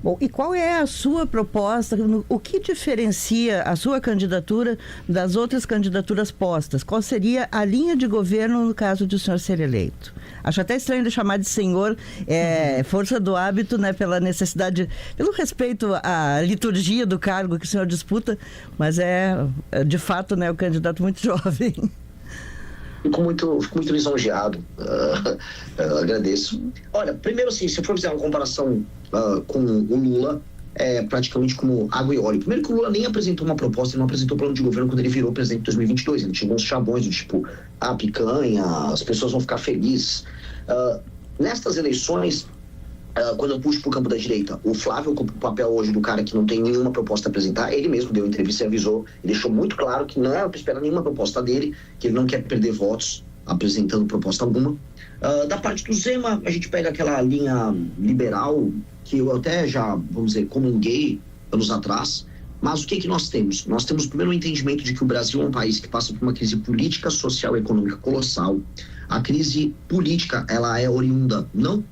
Bom, e qual é a sua proposta? O que diferencia a sua candidatura das outras candidaturas postas? Qual seria a linha de governo no caso de o senhor ser eleito? Acho até estranho de chamar de senhor, força do hábito, né, pela necessidade, pelo respeito à liturgia do cargo que o senhor disputa, mas de fato, né, o candidato muito jovem. Fico muito lisonjeado, agradeço. Olha, primeiro assim, se eu for fazer uma comparação com o Lula, é praticamente como água e óleo. Primeiro que o Lula nem apresentou uma proposta, ele não apresentou plano de governo quando ele virou presidente em 2022, ele tinha uns chavões do tipo, picanha, as pessoas vão ficar felizes. Nestas eleições, quando eu puxo para o campo da direita, o Flávio ocupa o papel hoje do cara que não tem nenhuma proposta a apresentar. Ele mesmo deu entrevista e avisou, e deixou muito claro que não é para esperar nenhuma proposta dele, que ele não quer perder votos apresentando proposta alguma. Da parte do Zema, a gente pega aquela linha liberal, que eu até já, vamos dizer, comunguei anos atrás. Mas o que nós temos? Nós temos primeiro o entendimento de que o Brasil é um país que passa por uma crise política, social e econômica colossal. A crise política, ela é oriunda, não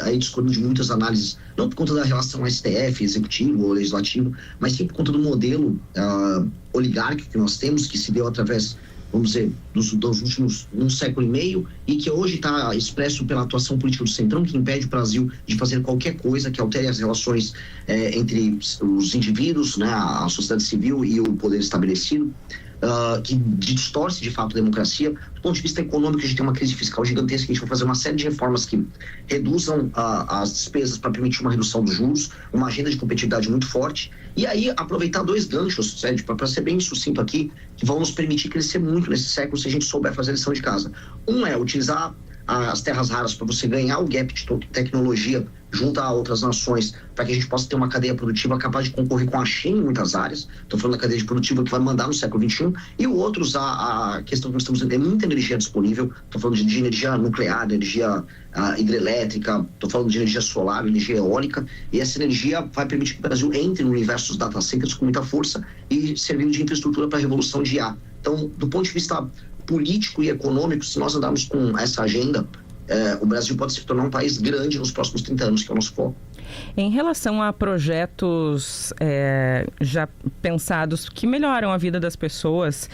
aí discorrendo de muitas análises, não por conta da relação STF, executivo ou legislativo, mas sim por conta do modelo oligárquico que nós temos, que se deu através, vamos dizer, dos últimos um século e meio, e que hoje está expresso pela atuação política do Centrão, que impede o Brasil de fazer qualquer coisa que altere as relações entre os indivíduos, né, a sociedade civil e o poder estabelecido. Que distorce de fato a democracia. Do ponto de vista econômico, a gente tem uma crise fiscal gigantesca, a gente vai fazer uma série de reformas que reduzam as despesas para permitir uma redução dos juros, uma agenda de competitividade muito forte, e aí aproveitar dois ganchos, Sérgio, para ser bem sucinto aqui, que vão nos permitir crescer muito nesse século se a gente souber fazer a lição de casa. Um é utilizar as terras raras para você ganhar o gap de tecnologia junto a outras nações, para que a gente possa ter uma cadeia produtiva capaz de concorrer com a China em muitas áreas. Estou falando da cadeia produtiva que vai mandar no século XXI. E o outro, usar a questão que nós estamos tendo, muita energia disponível. Estou falando de energia nuclear, de energia hidrelétrica, estou falando de energia solar, energia eólica, e essa energia vai permitir que o Brasil entre no universo dos data centers com muita força e servindo de infraestrutura para a revolução de IA. Então, do ponto de vista político e econômico, se nós andarmos com essa agenda, o Brasil pode se tornar um país grande nos próximos 30 anos, que é o nosso foco. Em relação a projetos já pensados que melhoram a vida das pessoas,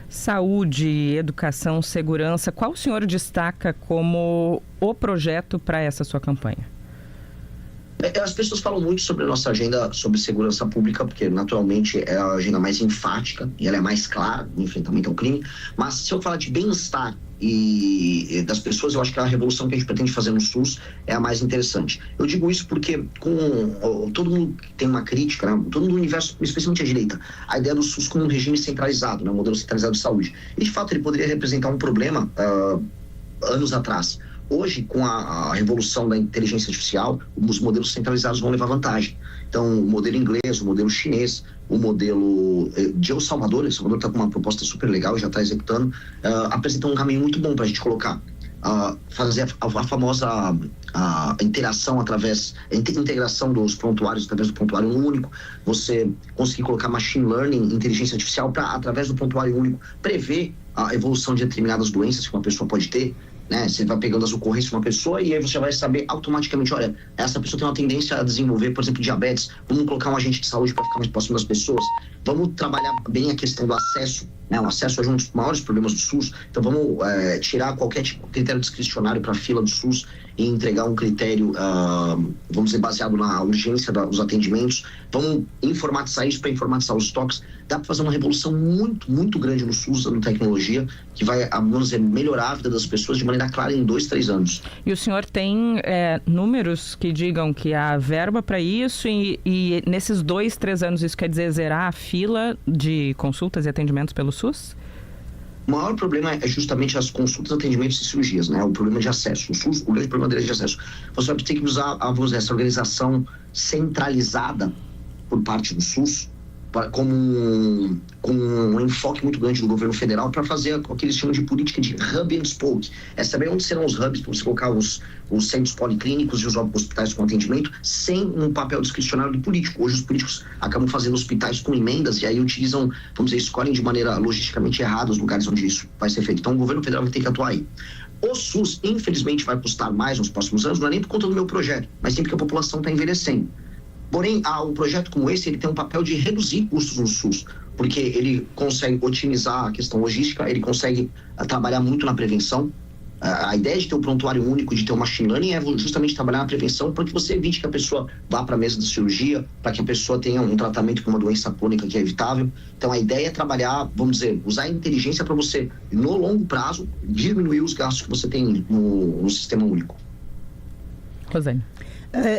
saúde, educação, segurança, qual o senhor destaca como o projeto para essa sua campanha? As pessoas falam muito sobre a nossa agenda sobre segurança pública, porque naturalmente é a agenda mais enfática e ela é mais clara no enfrentamento ao crime, mas se eu falar de bem-estar e das pessoas, eu acho que a revolução que a gente pretende fazer no SUS é a mais interessante. Eu digo isso porque todo mundo tem uma crítica, né? Todo mundo no universo, especialmente a direita, a ideia do SUS como um regime centralizado, né? Um modelo centralizado de saúde. E de fato ele poderia representar um problema anos atrás. Hoje, com a revolução da inteligência artificial, os modelos centralizados vão levar vantagem. Então, o modelo inglês, o modelo chinês, o modelo de El Salvador está com uma proposta super legal, já está executando, apresentam um caminho muito bom para a gente colocar, fazer a famosa interação integração dos prontuários através do prontuário único, você conseguir colocar machine learning, inteligência artificial, para, através do prontuário único, prever a evolução de determinadas doenças que uma pessoa pode ter. Né? Você vai pegando as ocorrências de uma pessoa e aí você vai saber automaticamente, olha, essa pessoa tem uma tendência a desenvolver, por exemplo, diabetes, vamos colocar um agente de saúde para ficar mais próximo das pessoas, vamos trabalhar bem a questão do acesso, né? O acesso é um dos maiores problemas do SUS, então vamos tirar qualquer tipo de critério discricionário para a fila do SUS e entregar um critério, vamos dizer, baseado na urgência dos atendimentos, vamos informatizar isso para informatizar os estoques. Dá para fazer uma revolução muito, muito grande no SUS, usando tecnologia, que vai, vamos dizer, melhorar a vida das pessoas de maneira clara em 2-3 anos. E o senhor tem números que digam que há verba para isso e nesses 2-3 anos isso quer dizer zerar a fila de consultas e atendimentos pelo SUS? O maior problema é justamente as consultas, atendimentos e cirurgias, né? O problema de acesso. O SUS, o grande problema dele é de acesso. Você vai ter que usar, vamos dizer, essa organização centralizada por parte do SUS com um enfoque muito grande do governo federal para fazer o que eles chamam de política de hub and spoke. É saber onde serão os hubs para você colocar os centros policlínicos e os hospitais com atendimento sem um papel discricionário do político. Hoje os políticos acabam fazendo hospitais com emendas e aí utilizam, vamos dizer, escolhem de maneira logisticamente errada os lugares onde isso vai ser feito. Então o governo federal vai ter que atuar aí. O SUS, infelizmente, vai custar mais nos próximos anos, não é nem por conta do meu projeto, mas sim porque a população está envelhecendo. Porém, um projeto como esse, ele tem um papel de reduzir custos no SUS, porque ele consegue otimizar a questão logística, ele consegue trabalhar muito na prevenção. A ideia de ter um prontuário único, de ter um machine learning, é justamente trabalhar na prevenção para que você evite que a pessoa vá para a mesa de cirurgia, para que a pessoa tenha um tratamento com uma doença crônica que é evitável. Então, a ideia é trabalhar, vamos dizer, usar a inteligência para você, no longo prazo, diminuir os gastos que você tem no sistema único. Rosane.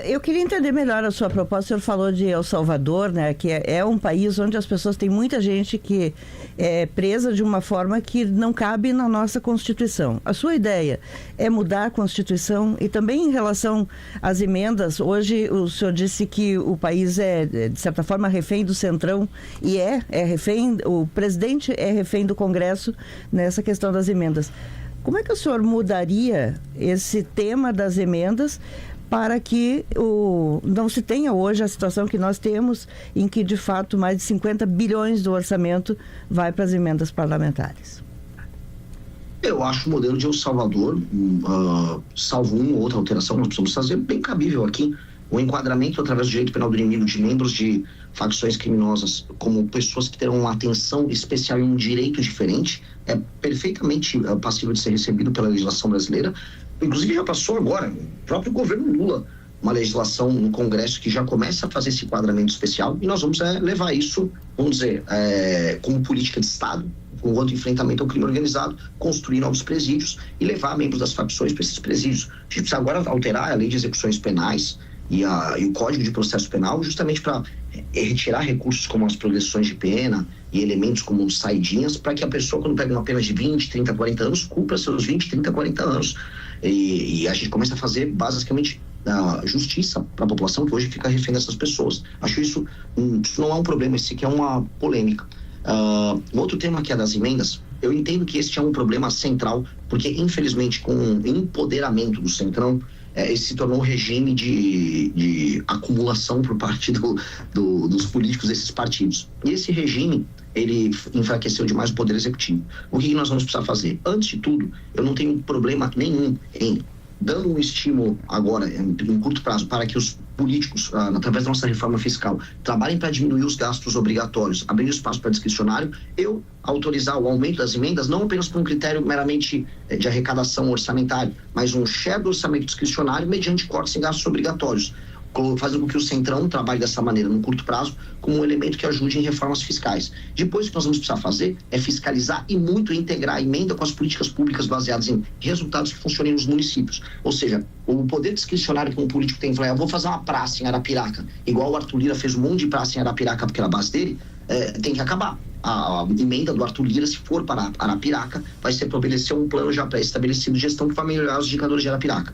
Eu queria entender melhor a sua proposta. O senhor falou de El Salvador, né, que é um país onde as pessoas, tem muita gente que é presa de uma forma que não cabe na nossa Constituição. A sua ideia é mudar a Constituição? E também em relação às emendas, hoje o senhor disse que o país é, de certa forma, refém do Centrão, e é refém, o presidente é refém do Congresso nessa questão das emendas. Como é que o senhor mudaria esse tema das emendas para que não se tenha hoje a situação que nós temos, em que, de fato, mais de 50 bilhões do orçamento vai para as emendas parlamentares? Eu acho o modelo de El Salvador, salvo uma ou outra alteração, nós precisamos fazer bem cabível aqui. O enquadramento através do direito penal do inimigo de membros de facções criminosas como pessoas que terão uma atenção especial e um direito diferente é perfeitamente passível de ser recebido pela legislação brasileira. Inclusive já passou agora, o próprio governo Lula, uma legislação no Congresso que já começa a fazer esse enquadramento especial, e nós vamos levar isso, vamos dizer, como política de Estado, com o enfrentamento ao crime organizado, construir novos presídios e levar membros das facções para esses presídios. A gente precisa agora alterar a lei de execuções penais e o Código de Processo Penal, justamente para retirar recursos como as progressões de pena e elementos como saidinhas, para que a pessoa, quando pega uma pena de 20, 30, 40 anos, cumpra seus 20, 30, 40 anos. E a gente começa a fazer, basicamente, justiça para a população que hoje fica refém dessas pessoas. Acho isso não é um problema, esse aqui é uma polêmica. O outro tema que é das emendas, eu entendo que este é um problema central, porque, infelizmente, com o empoderamento do Centrão, esse se tornou um regime de acumulação por parte dos políticos desses partidos. E esse regime, ele enfraqueceu demais o poder executivo. O que nós vamos precisar fazer? Antes de tudo, eu não tenho problema nenhum em, dando um estímulo agora, em curto prazo, para que os políticos, através da nossa reforma fiscal, trabalhem para diminuir os gastos obrigatórios, abrindo espaço para discricionário, eu autorizar o aumento das emendas, não apenas por um critério meramente de arrecadação orçamentária, mas um share do orçamento discricionário mediante cortes em gastos obrigatórios, fazendo com que o Centrão trabalhe dessa maneira, no curto prazo, como um elemento que ajude em reformas fiscais. Depois, o que nós vamos precisar fazer é fiscalizar e muito integrar a emenda com as políticas públicas baseadas em resultados que funcionem nos municípios. Ou seja, o poder discricionário que um político tem, falar, eu vou fazer uma praça em Arapiraca, igual o Arthur Lira fez um monte de praça em Arapiraca porque era a base dele, tem que acabar. A emenda do Arthur Lira, se for para Arapiraca, vai se estabelecer um plano já pré-estabelecido de gestão que vai melhorar os indicadores de Arapiraca.